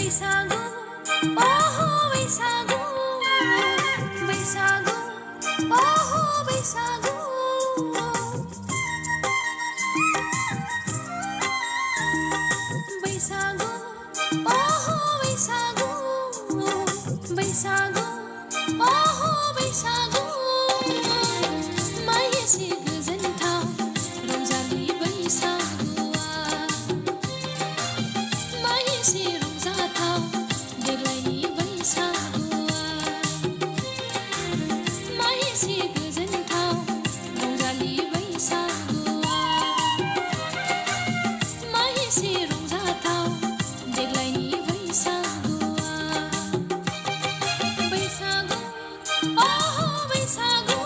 बैसागु ओहो बैसागु बैसागु ओहो बैसागु बैसागु ओहो बैसागु बैसागु ओहो बैसागु मायेसे गोजोनथाव रंजालि बैसागुआ मायेसे रंजाथाव देग्लायनि बैसागुआ मायेसे गोजोनथाव रंजालि बैसागुआ मायेसे रंजाथाव देग्लायनि बैसागुआ बैसागु ओहो बैसागु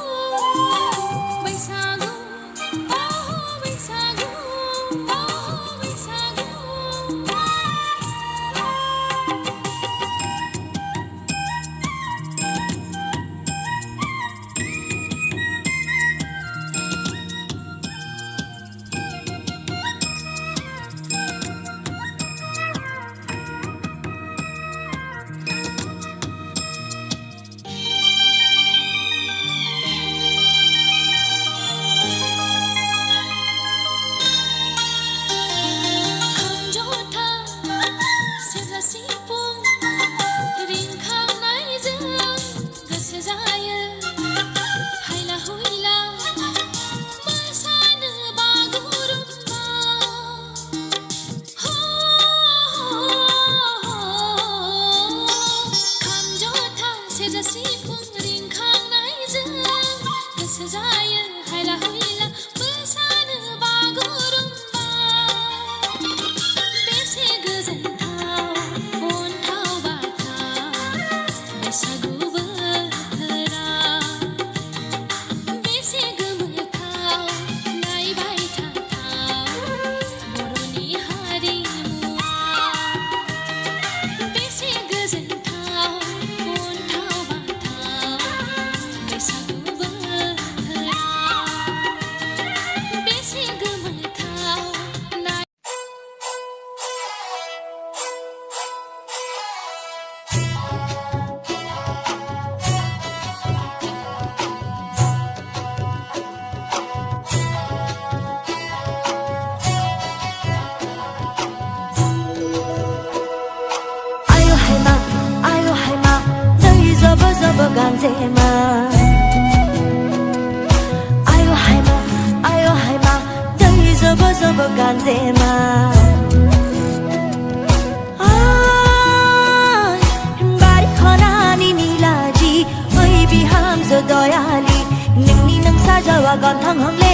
बैसागु ओहो बैसागु ओहो बैसागु खामजथा सेरजा सिफुं रिंखांनायजों गोसो जायो हायला हुइला मोसानो बागुरुम्बा खामजथा सेरजा सिफुं रिंखांनायजों गोसो जायो हायला हुइला मोसानो बागुरुम्बा बेसे गोजोनथाव अन्थाव बाथाव बैसागु बोथोरा बेसे गोमोथाव नायबाय थाथाव बर'नि हारिमुआ बेसे गोजोनथाव अन्थाव बाथाव बैसागु बोथोरा बेसे गोमोथाव नाय आयो हायमा दै जब जब गान्जेमा आयो हायमा दै जब जब गान्जेमा बारी खनानि निलाजी ओइ बिहामजो दयाली नोंनि नों साजावा गान्थां हंले